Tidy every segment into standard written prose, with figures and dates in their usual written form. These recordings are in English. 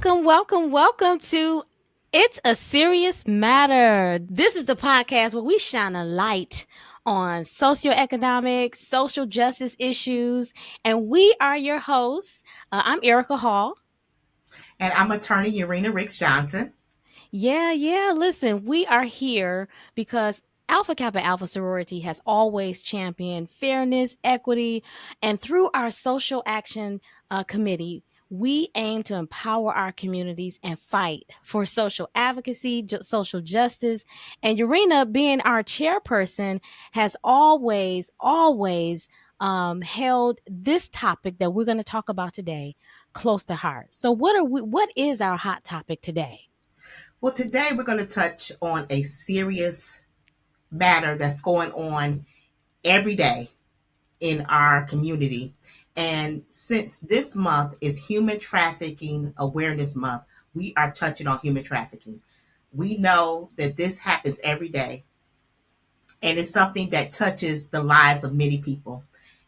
Welcome to It's a Serious Matter. This is the podcast where we shine a light on socioeconomic, social justice issues, and we are your hosts. I'm Erica Hall. And I'm attorney Urena Ricks Johnson. Yeah. Listen, we are here because Alpha Kappa Alpha Sorority has always championed fairness, equity, and through our social action committee, we aim to empower our communities and fight for social advocacy, social justice. And Urena, being our chairperson, has always held this topic that we're going to talk about today close to heart. So, what is our hot topic today? Well, today we're going to touch on a serious matter that's going on every day in our community. And since this month is Human Trafficking Awareness Month, we are touching on human trafficking. We know that this happens every day, and it's something that touches the lives of many people.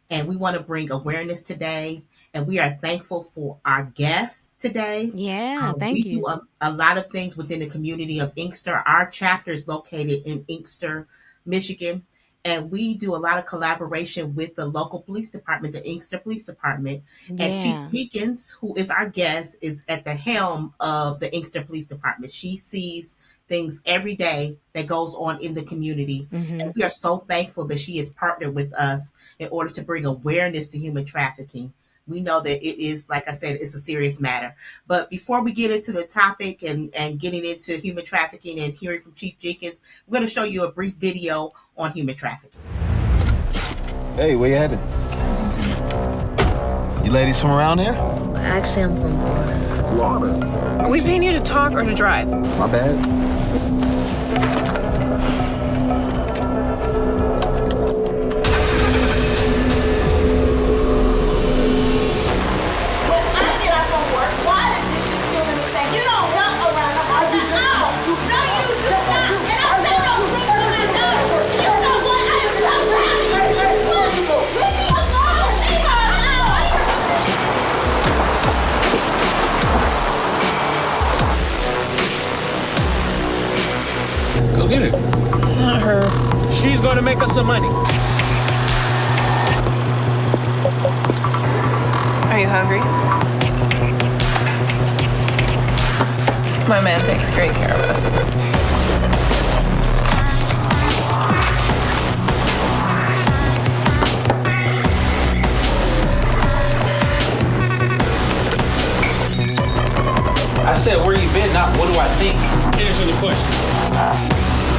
And we want to bring awareness today. And we are thankful for our guests today. Yeah, We thank do you. a lot of things within the community of Inkster. Our chapter is located in Inkster, Michigan. And we do a lot of collaboration with the local police department, the Inkster Police Department. And Chief Yeah. Jenkins, who is our guest, is at the helm of the Inkster Police Department. She sees things every day that goes on in the community. And Mhm. we are so thankful that she has partnered with us in order to bring awareness to human trafficking. We know that it is, like I said, it's a serious matter. But before we get into the topic and getting into human trafficking and hearing from Chief Jenkins, we're going to show you a brief video on human trafficking. Hey, where you headed? You ladies from around here? Actually, I'm from Florida. Florida? Are we paying you to talk or to drive? My bad. When I get off from work, why the dishes still in the sink? You don't walk around the house. No, no, you do not. And I said no, bring them in now. You know what? I am so tired of you. Leave me alone. Leave her alone. Go get it. Not her. She's going to make us some money. Are you hungry? My man takes great care of us. I said, where you been, not what do I think? Answer the question.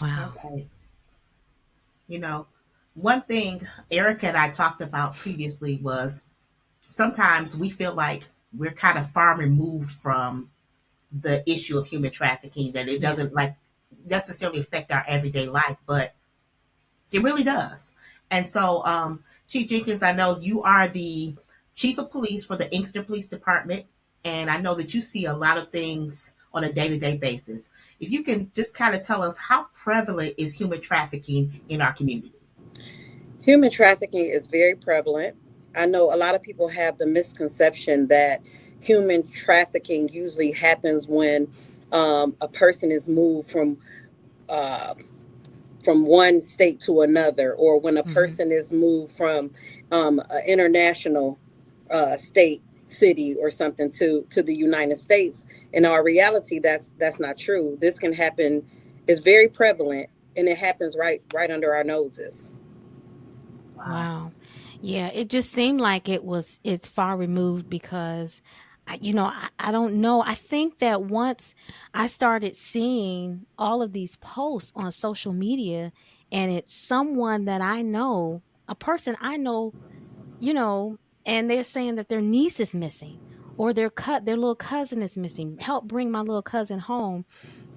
Wow. Okay. You know, one thing Erica and I talked about previously was sometimes we feel like we're kind of far removed from the issue of human trafficking, that it Yeah. doesn't like necessarily affect our everyday life, but it really does. And so, Chief Jenkins, I know you are the chief of police for the Inkster Police Department, and I know that you see a lot of things on a day to day basis. If you can just kind of tell us how prevalent is human trafficking in our community? Human trafficking is very prevalent. I know a lot of people have the misconception that human trafficking usually happens when a person is moved uh, from one state to another, or when a Mhm. person is moved from an international state, city, or something to the United States. In our reality, that's not true. This can happen. It's very prevalent, and it happens right under our noses. Wow. Wow. Yeah, it just seemed like it's far removed because I don't know. I think that once I started seeing all of these posts on social media and it's someone that I know, a person I know, you know, and they're saying that their niece is missing or their little cousin is missing. Help bring my little cousin home.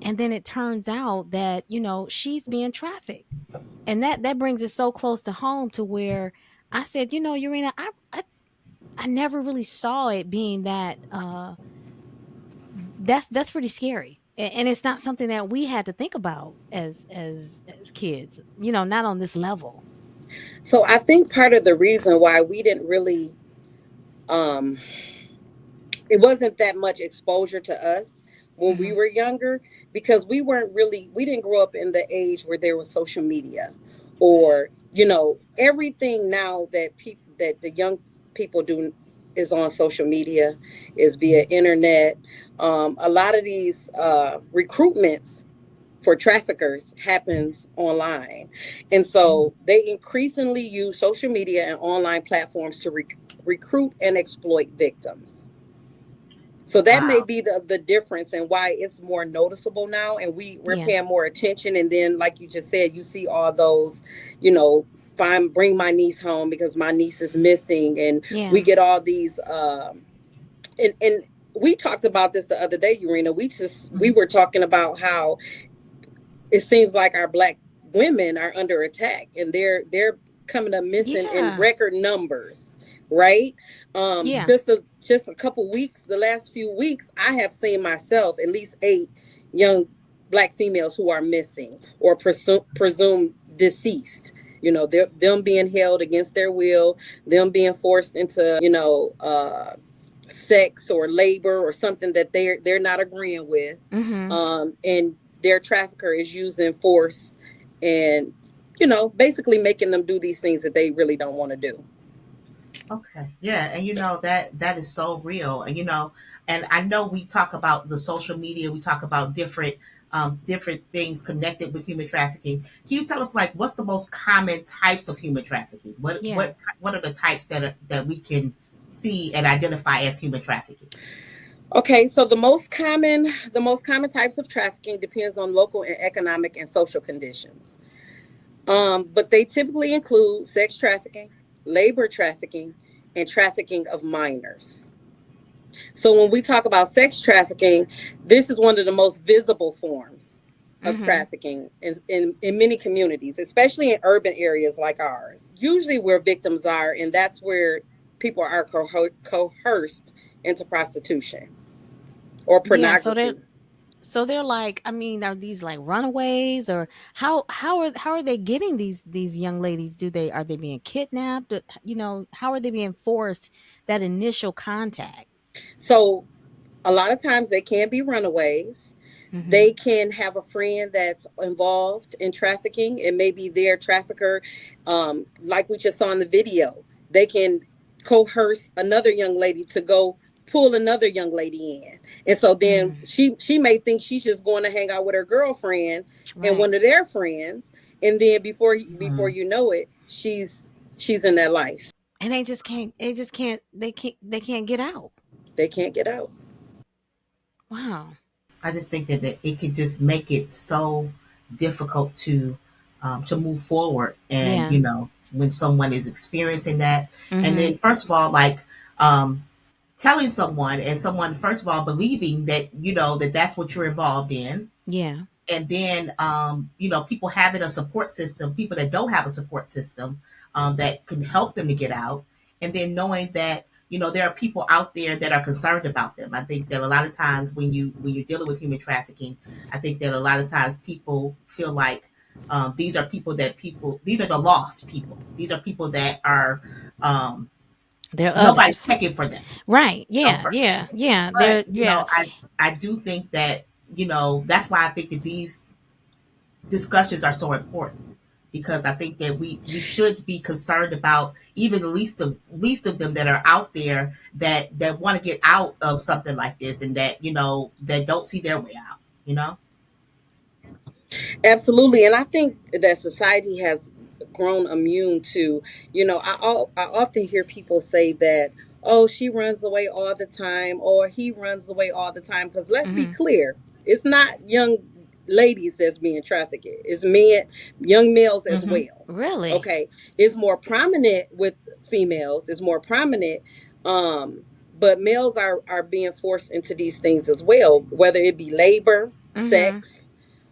And then it turns out that, she's being trafficked. And that brings it so close to home to where I said, Urena, I never really saw it being that that's pretty scary. And it's not something that we had to think about as kids, not on this level. So I think part of the reason why we didn't really um it wasn't that much exposure to us when we Mhm. were younger, because we didn't grow up in the age where there was social media, or everything now that people that the young people do is on social media, is via internet. A lot of these recruitments for traffickers happens online, and so they increasingly use social media and online platforms to recruit and exploit victims. So that may Wow. be the difference and why it's more noticeable now, and we're Yeah. paying more attention. And then, like you just said, you see all those, you know, find bring my niece home because my niece is missing, and we Yeah. get all these. And we talked about this the other day, Urena. We Mhm. were talking about how it seems like our black women are under attack, and they're coming up missing in Yeah. record numbers, right? Yeah. Just a couple weeks, the last few weeks, I have seen myself at least 8 young black females who are missing or presumed deceased. Them being held against their will, them being forced into sex or labor or something that they're not agreeing with, Mhm. and their trafficker is using force and basically making them do these things that they really don't want to do. Okay. Yeah, and that is so real. And and I know we talk about the social media, we talk about different things connected with human trafficking. Can you tell us, like, what's the most common types of human trafficking? Yeah. What are the types that we can see and identify as human trafficking? Okay, so the most common types of trafficking depends on local and economic and social conditions. But they typically include sex trafficking, labor trafficking, and trafficking of minors. So when we talk about sex trafficking, this is one of the most visible forms of Mhm. trafficking in many communities, especially in urban areas like ours. Usually where victims are, and that's where people are coerced into prostitution or Yeah, pornography. so they're like, I mean, are these like runaways, or how are they getting these young ladies? Are they being kidnapped? How are they being forced that initial contact? So a lot of times they can be runaways. Mhm. They can have a friend that's involved in trafficking and maybe their trafficker, like we just saw in the video. They can coerce another young lady to go pull another young lady in, and so then Mm. she may think she's just going to hang out with her girlfriend and Right. one of their friends, and then before Mhm. you know it, she's in their life. And they just can't get out. They can't get out. Wow. I just think that it could just make it so difficult to move forward. And Yeah. when someone is experiencing that, and Mhm. then first of all, like, um, telling someone, and someone first of all believing that that's what you're involved in, Yeah. and then people having a support system, people that don't have a support system, that can help them to get out, and then knowing that there are people out there that are concerned about them. I think that a lot of times when you're dealing with human trafficking, I think that a lot of times people feel like, these are the lost people, these are people that are, um, There are nobody's others. checking for them, Right. Yeah. per se. Yeah. Yeah. But Yeah. I do think that that's why I think that these discussions are so important, because I think that we should be concerned about even the least of them that are out there that want to get out of something like this, and that don't see their way out. You know. Absolutely, and I think that society has grown immune to, I often hear people say that, oh, she runs away all the time, or he runs away all the time. Because let's be Mhm. clear, it's not young ladies that's being trafficked; it's men, young males as Mm-hmm. well. Really? Okay, it's more prominent with females. It's more prominent, but males are being forced into these things as well, whether it be labor, Mhm. sex,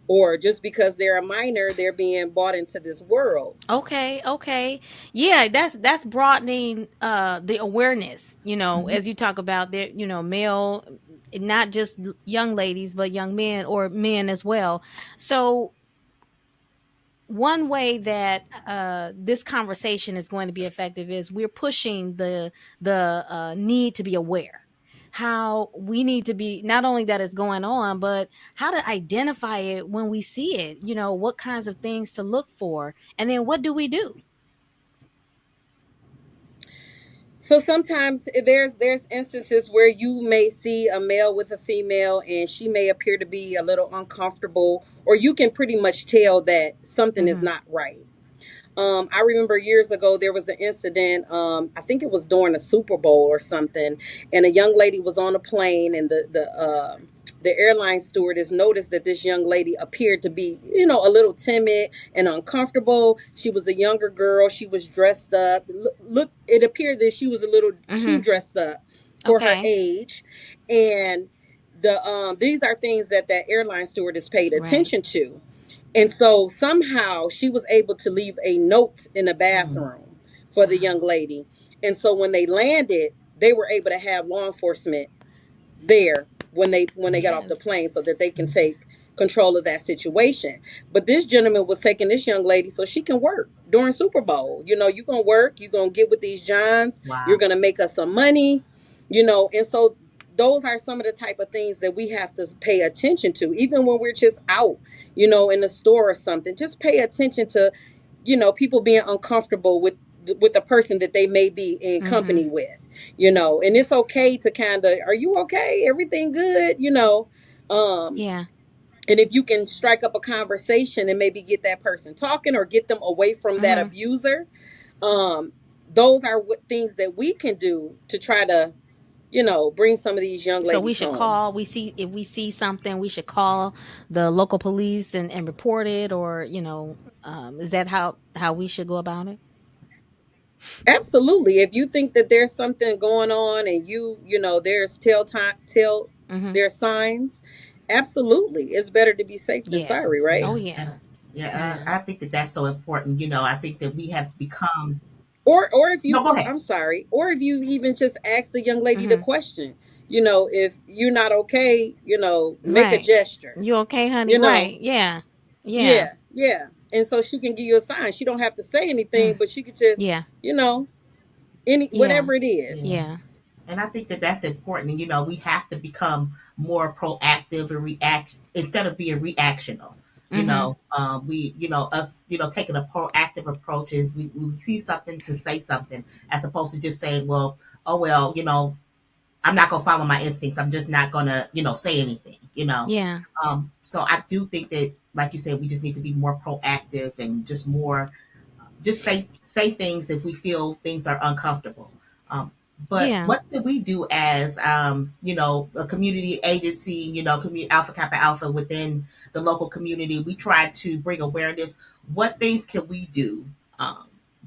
or just because they're a minor, they're being brought into this world. Okay, okay. Yeah, that's broadening the awareness, Mhm. as you talk about there, male, not just young ladies, but young men or men as well. So one way that this conversation is going to be effective is we're pushing the need to be aware, how we need to be, not only that it's going on, but how to identify it when we see it, what kinds of things to look for, and then what do we do. So sometimes there's instances where you may see a male with a female and she may appear to be a little uncomfortable, or you can pretty much tell that something is Hmm. not right. I remember years ago there was an incident. I think it was during a Super Bowl or something, and a young lady was on a plane, and the airline stewardess noticed that this young lady appeared to be, a little timid and uncomfortable. She was a younger girl. She was dressed up. Look, it appeared that she was a little too Hmm. dressed up for her Okay. age, and these are things that that airline stewardess paid Right. attention to. And so somehow she was able to leave a note in the Mm. bathroom for the young Wow. lady. And so when they landed, they were able to have law enforcement there when they got off the Yes. plane so that they can take control of that situation. But this gentleman was taking this young lady so she can work during Super Bowl. You're gonna work, you're gonna get with these Johns, you're Wow. gonna make us some money, and so those are some of the type of things that we have to pay attention to, even when we're just out, in the store or something. Just pay attention to, people being uncomfortable with the person that they may be in Hmm. company with, and it's okay to kind of, are you okay, everything good, um Yeah. and if you can strike up a conversation and maybe get that person talking or get them away from that Hmm. abuser, um those are what things that we can do to try to, bring some of these young So we ladies should home. call. We see if we see something, we should call the local police and report it, or is that how we should go about it? Absolutely. If you think that there's something going on and there's tell Hmm. there's signs, absolutely. It's better to be safe than Yeah. sorry, right? Oh Yeah. yeah. And yeah, Yeah. I think that that's so important. I think that we have become. Or if No, you, go ahead. I'm sorry, or if you even just ask the young lady the Hmm. question, if you're not okay, make a Right. gesture, You okay, honey? you know. Right. Yeah. Yeah. Yeah, yeah. And so she can give you a sign. She don't have to say anything, Mm. but she could just, Yeah. you know, any Yeah. whatever it is. Yeah. Yeah. And I think that that's important. And, we have to become more proactive and react instead of being reactional. Hmm. Us, taking a proactive approach is we see something to say something as opposed to just saying, well, oh, well, I'm not going to follow my instincts. I'm just not going to, say anything. Yeah. So I do think that, like you said, we just need to be more proactive and just say things if we feel things are uncomfortable. Um, but Yeah. what can we do as a community agency, community Alpha Kappa Alpha within the local community? We try to bring awareness. What things can we do?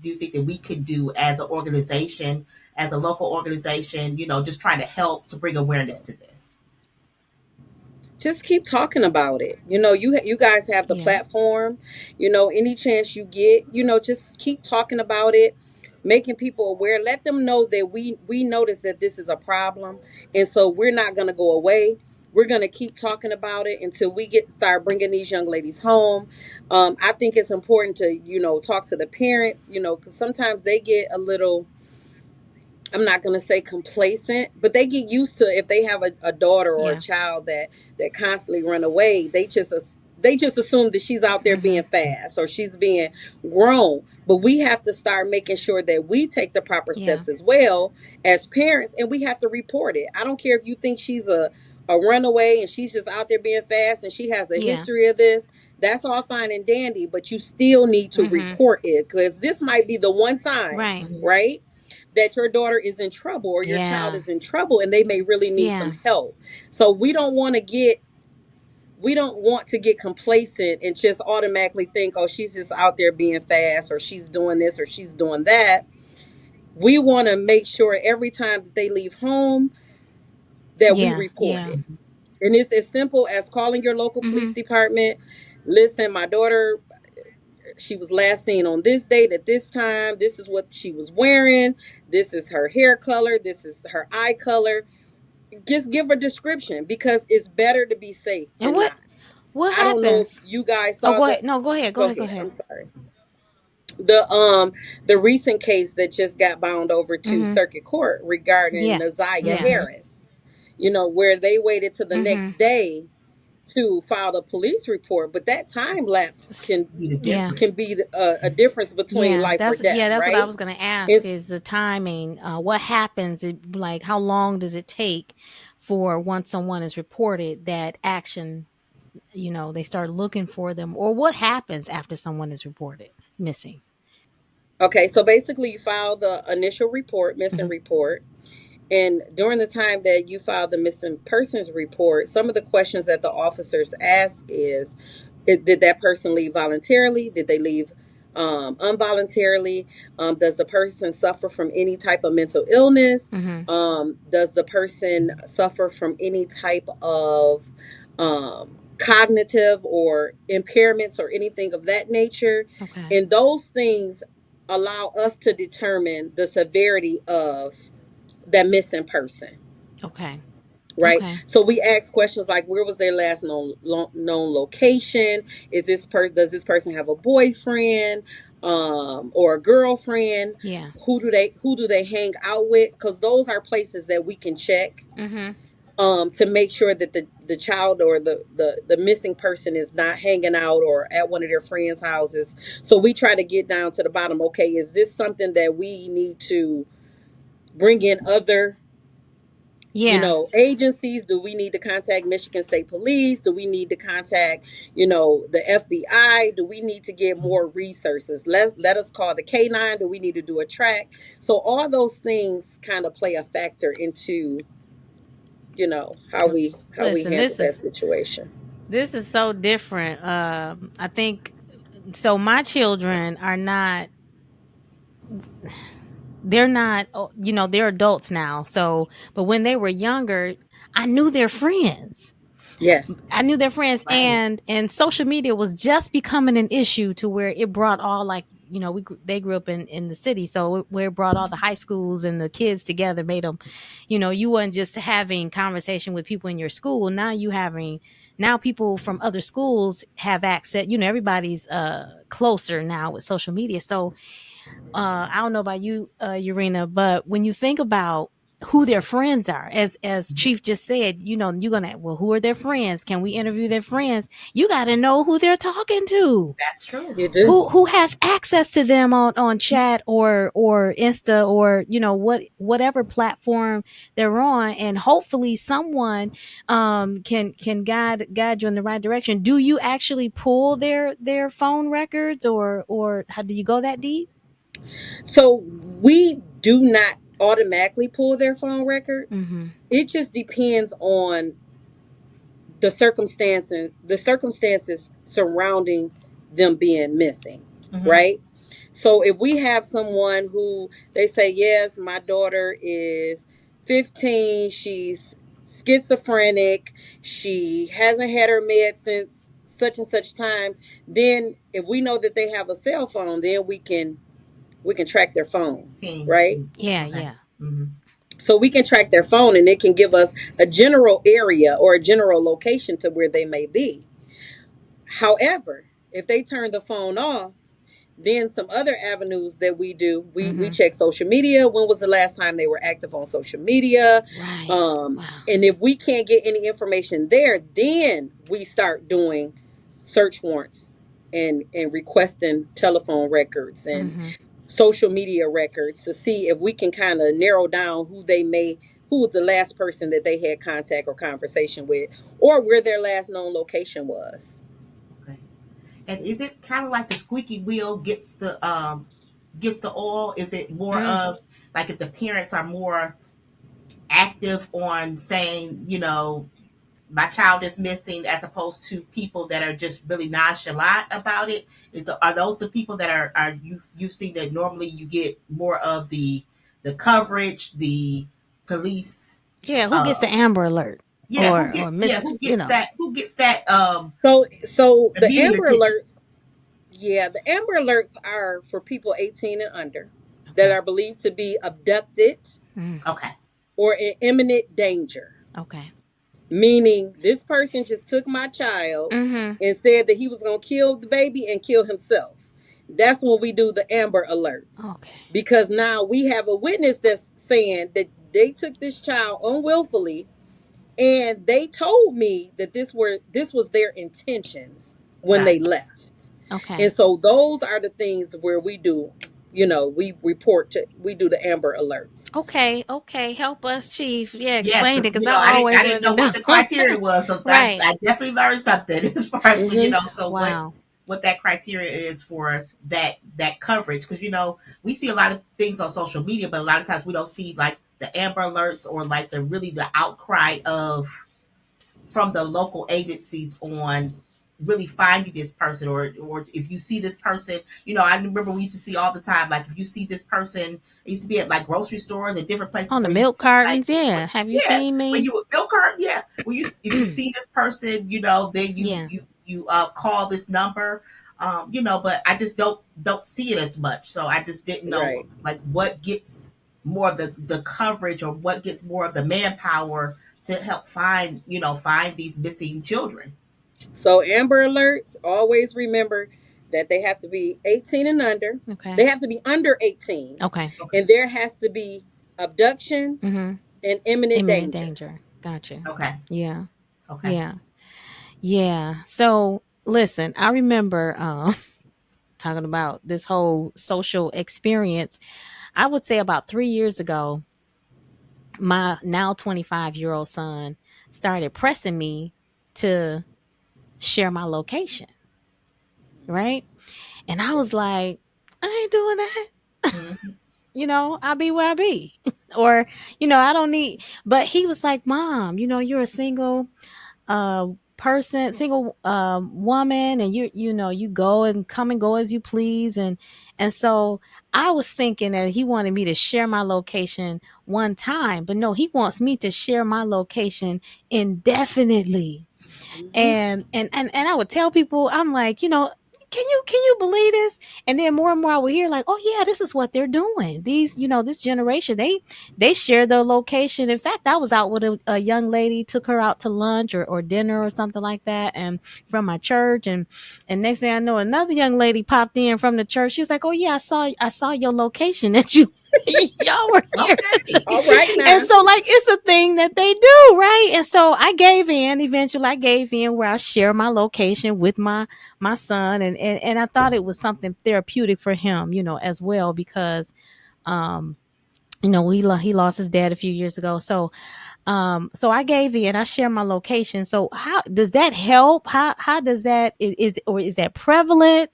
Do you think that we can do as an organization, as a local organization? Just trying to help to bring awareness to this. Just keep talking about it. You guys have the Yeah. platform. Any chance you get, just keep talking about it, making people aware. Let them know that we notice that this is a problem, and so we're not going to go away. We're going to keep talking about it until we start bringing these young ladies home. I think it's important to talk to the parents. Because sometimes they get a little, I'm not going to say complacent, but they get used to, if they have a daughter or a Yeah. child that constantly run away, they just assume that she's out there Hmm. being fast or she's being grown. But we have to start making sure that we take the proper Yeah. steps as well as parents, and we have to report it. I don't care if you think she's a runaway and she's just out there being fast and she has a Yeah. history of this. That's all fine and dandy, but you still need to Hmm. report it, because this might be the one time, Right. Mhm. right, that your daughter is in trouble or your child Yeah. is in trouble and they may really need some Yeah. help. So we don't want to get complacent and just automatically think, oh, she's just out there being fast or she's doing this or she's doing that. We want to make sure every time that they leave home that we Yeah. report Yeah. it. And it's as simple as calling your local Hmm. police department, listen, my daughter, she was last seen on this date at this time. This is what she was wearing. This is her hair color. This is her eye color. Just give a description because it's better to be safe And than not. what I don't know if happens? you guys Oh, saw go the. ahead. No, go ahead. Go Go ahead. Go ahead. ahead. I'm sorry. The recent case that just got bound over to Mm-hmm. circuit court regarding Yeah. Naziah Yeah. Mm-hmm. Harris. Where they waited to the Mm-hmm. next day to file the police report, but that time lapse can Be the Yeah. can difference. be a difference between life or death, That's what I right? was gonna ask It's is the timing. What happens? Like how long does it take for once someone is reported that action? They start looking for them, or what happens after someone is reported missing? okay. So basically, you file the initial report, missing Hmm. report. And during the time that you file the missing persons report, some of the questions that the officers ask is, did that person leave voluntarily? Did they leave involuntarily? Does the person suffer from any type of mental illness? Hmm. Does the person suffer from any type of cognitive or impairments or anything of that nature? Okay. And those things allow us to determine the severity of that missing person, Okay. right? Okay. So we ask questions like, where was their last known location? Does this person have a boyfriend, or a girlfriend? Yeah. Who do they hang out with? Because those are places that we can check, Hmm. to make sure that the child or the missing person is not hanging out or at one of their friends' houses. So we try to get down to the bottom. Okay, is this something that we need to bring in other Yeah. agencies? Do we need to contact Michigan State Police? Do we need to contact, the FBI? Do we need to get more resources? Let us call the K9. Do we need to do a track? So all those things kind of play a factor into, how we Listen, handle this that is situation. this is so different. I think so. My children are not. They're not. They're adults now. So, but when they were younger, I knew their friends. Yes. I knew their friends, Right. and social media was just becoming an issue to where it brought all, like, they grew up in the city, so where it brought all the high schools and the kids together, made them, you weren't just having conversation with people in your school. Now people from other schools have access. Everybody's closer now with social media. So I don't know about you, Urena, but when you think about who their friends are, as Chief just said, you're gonna, well, who are their friends? Can we interview their friends? You got to know who they're talking to. That's true. You That's do. Who has access to them on chat or Insta, or whatever platform they're on, and hopefully someone can guide you in the right direction. Do you actually pull their phone records, or how do you go that deep? So we do not automatically pull their phone records. Mm-hmm. It just depends on the circumstances surrounding them being missing, mm-hmm. right? So if we have someone who they say, yes, my daughter is 15, she's schizophrenic, she hasn't had her meds since such and such time, then if we know that they have a cell phone, then we can track their phone, Ping. right? Yeah, Okay. yeah. Mm-hmm. So we can track their phone and it can give us a general area or a general location to where they may be. However, if they turn the phone off, then some other avenues that we do, we Mm-hmm. check social media. When was the last time they were active on social media? Right. Wow. And if we can't get any information there, then we start doing search warrants and requesting telephone records and Mm-hmm. social media records to see if we can kind of narrow down who was the last person that they had contact or conversation with, or where their last known location was. Okay. And is it kind of like the squeaky wheel gets the oil? Is it more Mm. of like if the parents are more active on saying, my child is missing, as opposed to people that are just really nonchalant about it? Are those the people that are you've seen that normally you get more of the coverage, the police? Yeah, who gets Uh, the Amber Alert? Yeah, who you know. who gets that So the immediate Amber attention? Alerts, yeah, the Amber Alerts are for people 18 and under that Okay. are believed to be abducted Mm, Okay. or in imminent danger. okay. Meaning, this person just took my child Mm-hmm. and said that he was going to kill the baby and kill himself. That's when we do the Amber Alerts. Okay. Because now we have a witness that's saying that they took this child unwillfully, and they told me that this was their intentions when Got they left. And Okay. so those are the things where we do, we do the Amber Alerts. Okay. Okay. Help us, Chief. Yeah, Yes, explain it because because I I always didn't wanted know to what the know. criteria was, so Right. I definitely learned something as far as Hmm. so Wow. what that criteria is for that coverage, because we see a lot of things on social media, but a lot of times we don't see like the Amber Alerts or like the outcry of from the local agencies on really finding this person, or if you see this person, I remember we used to see all the time, like if you see this person, it used to be at like grocery stores and different places On the where you milk see like cartons, yeah. Have you yeah, seen when me? you would milk cart, yeah, when you if you see this person, then Yeah. you call this number, but I just don't see it as much, so I just didn't know Right. like what gets more of the coverage, or what gets more of the manpower to help find these missing children. So Amber Alerts, always remember that they have to be 18 and under. Okay. They have to be under 18. Okay. Okay. And there has to be abduction Mm-hmm. and imminent Imminent danger. danger. Gotcha. Okay. Yeah. Okay. Yeah. Yeah. So listen, I remember talking about this whole social experience. I would say about 3 years ago, my now 25-year-old son started pressing me to share my location, right? And I was like, I ain't doing that. Mhm. I'll be where I be. Or, I don't need, but he was like, Mom, you're a single uh person, single woman, and you go and come and go as you please. And so I was thinking that he wanted me to share my location one time, but no, he wants me to share my location indefinitely. Mhm. And I would tell people, I'm like, can you believe this? And then more and more I would hear like, oh yeah, this is what they're doing. These, this generation, they share their location. In fact, I was out with a young lady, took her out to lunch or dinner or something like that, and from my church, and next thing I know, another young lady popped in from the church. She was like, oh yeah, I saw your location that you y'all were here. Okay. All right And now. so like it's a thing that they do, right? And so I gave in. Eventually I gave in, where I share my location with my son, and I thought it was something therapeutic for him, as well, because um he lost his dad a few years ago. So I gave in. I share my location. So how does that help? How does that is that prevalent?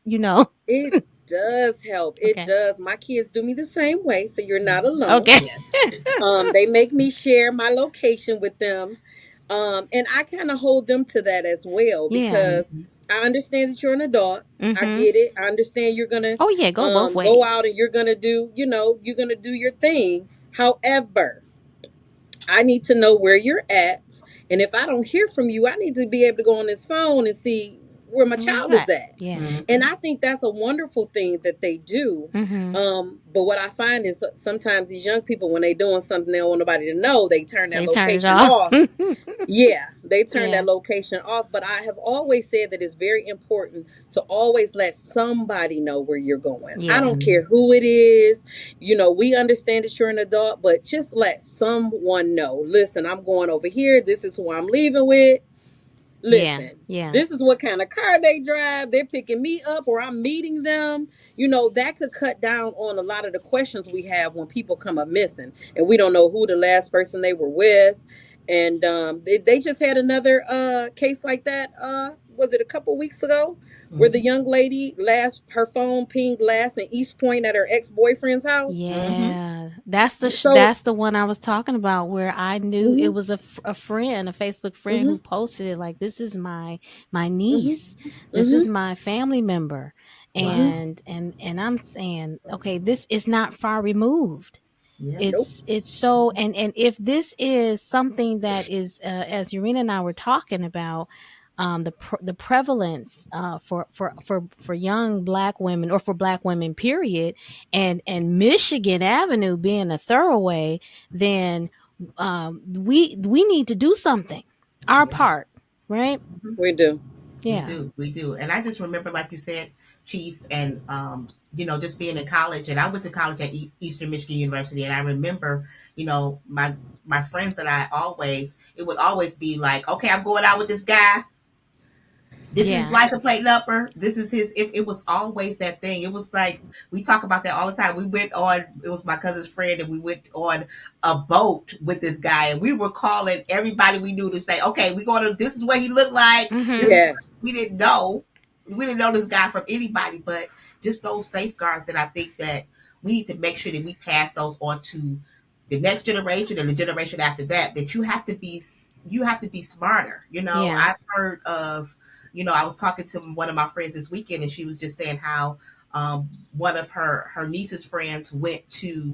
It does help. It Okay. does. My kids do me the same way, so you're not Mhm. alone. Okay. Yeah. They make me share my location with them. And I kind of hold them to that as well, Yeah. because Mhm. I understand that you're an adult. I Mhm. get it. I understand you're gonna Oh yeah, go both go ways. out and you're gonna do your thing. However, I need to know where you're at. And if I don't hear from you, I need to be able to go on this phone and see where my Where you child is at? at. Yeah. And Mhm. I think that's a wonderful thing that they do. Mhm. But what I find is sometimes these young people, when they're doing something they don't want nobody to know, they turn that They turn it location off. off. Yeah, they turn that Yeah. location off. But I have always said that it's very important to always let somebody know where you're going. I Yeah. don't care who it is. We understand that you're an adult, but just let someone know. Listen, I'm going over here. This is who I'm leaving with. Yeah. Listen, Yeah. this is what kind of car they drive. They're picking me up or I'm meeting them. That could cut down on a lot of the questions we have when people come up missing and we don't know who the last person they were with. And they just had another case like that. Was it a couple weeks ago, where the Mhm. young lady last her phone pinged last in East Point at her ex-boyfriend's house? Mhm. Yeah, that's the So, that's the one I was talking about, where I knew it mhm, was a friend, a Facebook friend, who mhm, posted it like, this is my mhm, niece, this is mhm, my family member, Wow. mhm. and I'm saying, okay, this is not far removed. Yeah. Nope. It's so, and if this is something that is, as Urena and I were talking about, the prevalence, for young black women, or for black women period, and Michigan Avenue being a thoroughway, then we need to do something, our Yes. part, right? Mhm. We do. We Yeah. do. We do. And I just remember, like you said, Chief, and just being in college, and I went to college at Eastern Michigan University, and I remember, my friends and I always, it would always be like, okay, I'm going out with this guy. This is Yeah. license plate number. This is his. If it was always that thing, it was like we talk about that all the time. We went on. It was my cousin's friend, and we went on a boat with this guy, and we were calling everybody we knew to say, "Okay, we going to. This is what he looked like. This Mm-hmm. is Yes. we didn't know. We didn't know this guy from anybody, but just those safeguards that I think that we need to make sure that we pass those on to the next generation and the generation after that. That you have to be smarter. Yeah. I've heard of, I was talking to one of my friends this weekend, and she was just saying how one of her niece's friends went to,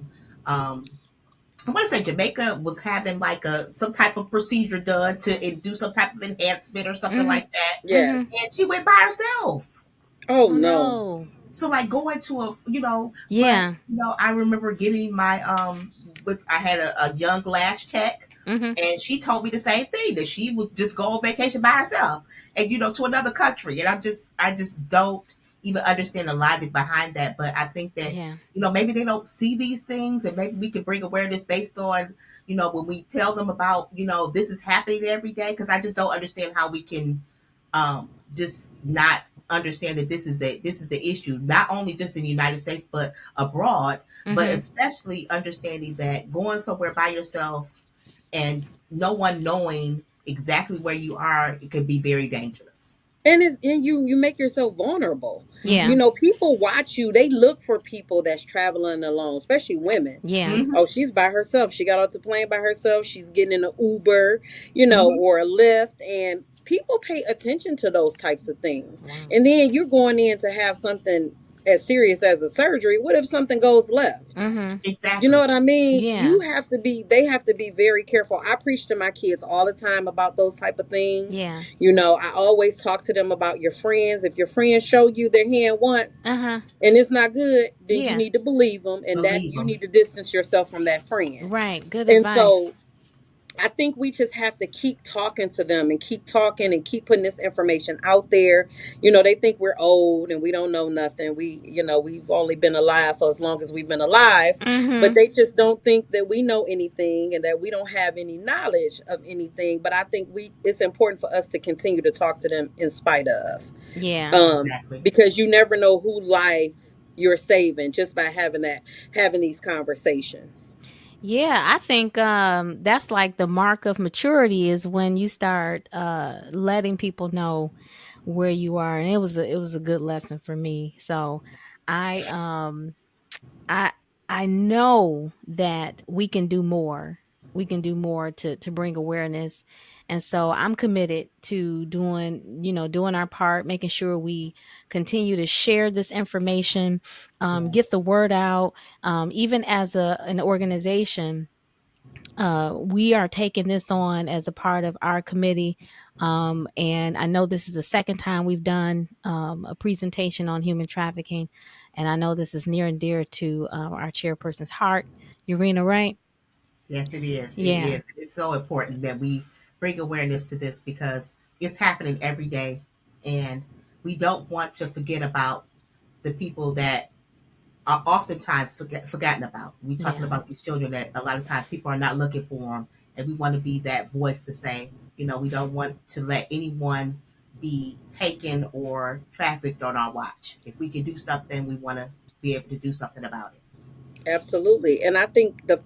I want to say Jamaica, was having like some type of procedure done to do some type of enhancement or something Mm-hmm. like that, Mm-hmm. Yes. and she went by herself. Oh Oh no. no. So like going to but Yeah. I remember getting my with I had a young lash tech, Mm-hmm. and she told me the same thing, that she would just go on vacation by herself, and to another country, and I just don't even understand the logic behind that. But I think that Yeah. maybe they don't see these things, and maybe we can bring awareness based on when we tell them about this is happening every day, because I just don't understand how we can just not understand that this is an issue, not only just in the United States but abroad, but Mm-hmm. especially understanding that going somewhere by yourself and no one knowing exactly where you are, it could be very dangerous. And you make yourself vulnerable. Yeah. People watch you. They look for people that's traveling alone, especially women. Yeah. Hmm. Oh, she's by herself. She got off the plane by herself. She's getting in an Uber, Hmm. or a Lyft, and people pay attention to those types of things. Wow. And then you're going in to have something as serious as a surgery. What if something goes left? Mm-hmm. You know Exactly. what I mean? Yeah. They have to be very careful. I preach to my kids all the time about those type of things. Yeah. I always talk to them about your friends. If your friends show you their hand once Uh-huh. and it's not good, then you Yeah. need to believe them, and that Believe you them. need to distance yourself from that friend. Right. Good And advice. so I think we just have to keep talking to them and keep talking and keep putting this information out there. They think we're old and we don't know nothing. We've only been alive for as long as we've been alive, but Mm-hmm. they just don't think that we know anything and that we don't have any knowledge of anything. But I think it's important for us to continue to talk to them in spite of, Yeah. um, Exactly. because you never know who life you're saving just by having these conversations. Yeah, I think that's like the mark of maturity, is when you start letting people know where you are. And it was a good lesson for me. So I I I know that we can do more. We can do more to bring awareness. And so I'm committed to doing our part, making sure we continue to share this information, get the Yes. word out. Even as an organization, we are taking this on as a part of our committee. And I know this is the second time we've done a presentation on human trafficking. And I know this is near and dear to our chairperson's heart, Urena, right? Yes, it is. It Yeah. is. It's so important that we bring awareness to this, because it's happening every day, and we don't want to forget about the people that are oftentimes forgotten about. We talking Yeah. about these children that a lot of times people are not looking for them, and we want to be that voice to say, we don't want to let anyone be taken or trafficked on our watch. If we can do something, we want to be able to do something about it. Absolutely. And I think the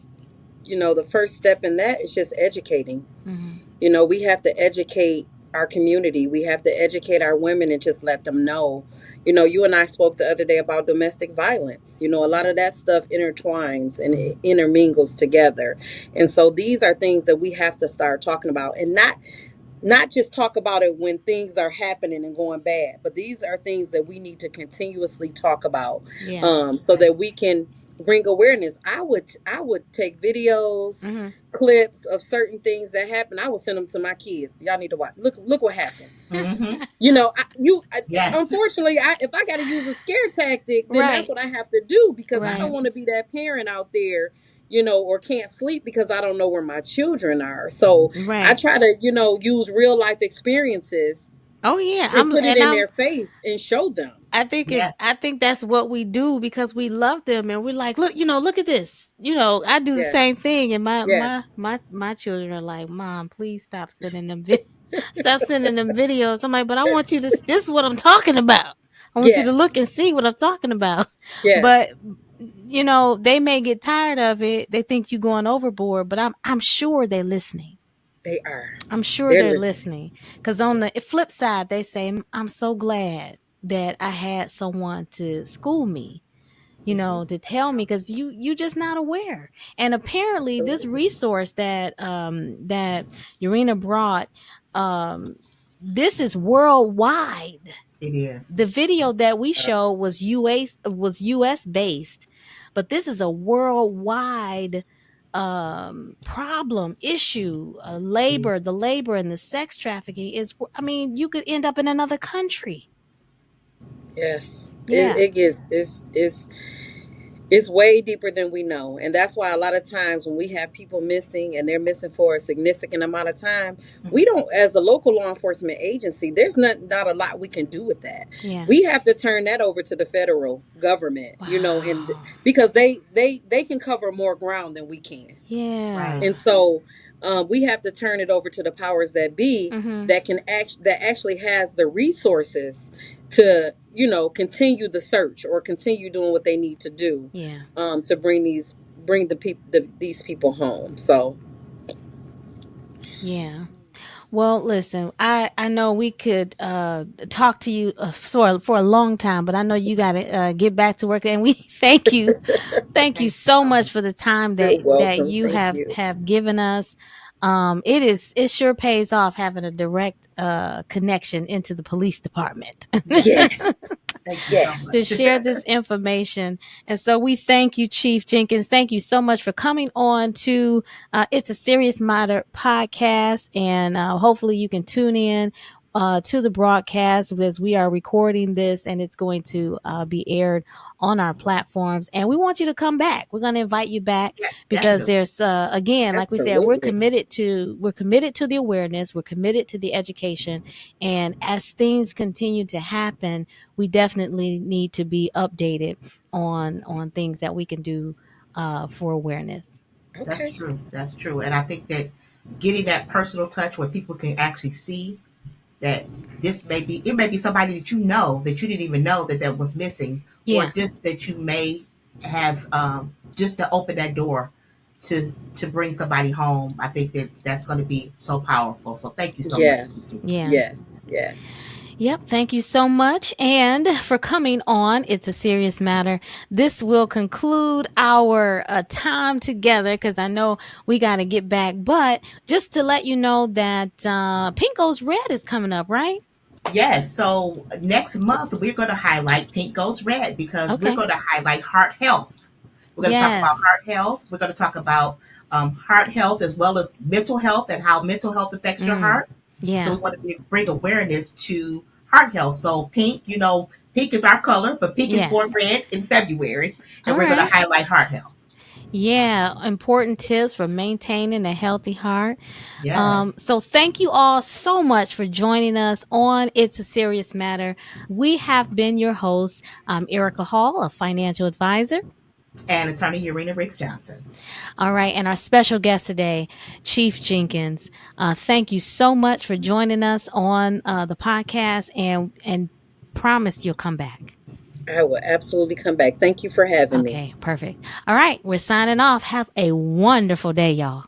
first step in that is just educating. Hmm. We have to educate our community. We have to educate our women and just let them know. You and I spoke the other day about domestic violence. A lot of that stuff intertwines and it intermingles together. And so these are things that we have to start talking about, and not just talk about it when things are happening and going bad, but these are things that we need to continuously talk about, Yeah. so that bring awareness. I would take videos, Mm-hmm. clips of certain things that happen. I would send them to my kids. Y'all need to watch. Look what happened. Mm-hmm. Yes. Unfortunately, if I got to use a scare tactic, then that's Right. what I have to do, because I don't Right. want to be that parent out there, or can't sleep because I don't know where my children are. So I Right. try to, use real life experiences Oh yeah. and put it in their face and show them. Yes. I think that's what we do because we love them and we're like, look, look at this. I do the Yes, same thing and yes, my children are like, "Mom, please stop sending them stop sending them videos." I'm like, "But I want you to this is what I'm talking about. I want you to look yes, and see what I'm talking about." But yes. they may get tired of it. They think you're going overboard, but I'm sure they're listening. They are. I'm sure They're they're listening. listening because on the flip side, they say, I'm so glad that I had someone to school me, Mm-hmm. to That's tell me true. because you just not aware. And apparently, this Absolutely. resource that Urena brought, um, this is worldwide. It is. The video that we showed was US based, but this is a worldwide problem issue. The labor and the sex trafficking is, I mean, you could end up in another country. Yes. It, Yeah. it gets it's way deeper than we know. And that's why a lot of times when we have people missing and they're missing for a significant amount of time, we don't, as a local law enforcement agency, there's not a lot we can do with that. Yeah. We have to turn that over to the federal government, and Wow. because they can cover more ground than we can. Yeah. Right. And so we have to turn it over to the powers that be, Mm-hmm. that actually has the resources to, continue the search or continue doing what they need to do, Yeah. to bring these people home. So Yeah. Well, listen, I know we could talk to you for a long time, but I know you got to get back to work, and we thank you Thank you so so much much. for the time you're that welcome. you Thank have you. given us. It sure pays off having a direct connection into the police department. Yes. Yes. Thank you so To Yes. much. share this information. And so we thank you, Chief Jenkins. Thank you so much for coming on to It's a Serious Matter podcast. And hopefully you can tune in to the broadcast as we are recording this and it's going to be aired on our platforms. And we want you to come back. We're going to invite you back Yes, because definitely. there's, again, like we said, Absolutely. we're committed to the awareness. We're committed to the education. And as things continue to happen, we definitely need to be updated on things that we can do for awareness. That's Okay. true. That's true. And I think that getting that personal touch where people can actually see that it may be somebody that that you didn't even know that was missing, or Yeah, just that you may have, just to open that door to bring somebody home. I think that that's going to be so powerful. So thank you so much. Yes. yeah. Yes. Yes. Yep. Thank you so much. And for coming on, It's a Serious Matter. This will conclude our time together because I know we got to get back. But just to let you know that Pink Goes Red is coming up, right? Yes. So next month we're going to highlight Pink Goes Red because we're Okay. going to highlight heart health. We're going to talk about Yes. heart health. We're going to talk about heart health as well as mental health and how mental health affects your Mm, heart. So we yeah. want to bring awareness to heart health. So pink, pink is our color, but pink is for Yes. red in February, and All we're going to right. highlight heart health. Yeah, important tips for maintaining a healthy heart. Yes. So thank you all so much for joining us on It's a Serious Matter. We have been your hosts. I'm Erica Hall, a financial advisor. And attorney Urena Ricks Johnson. All right, and our special guest today, Chief Jenkins. Thank you so much for joining us on the podcast, and promise you'll come back. I will absolutely come back. Thank you for having me. Okay, perfect. All right, we're signing off. Have a wonderful day, y'all.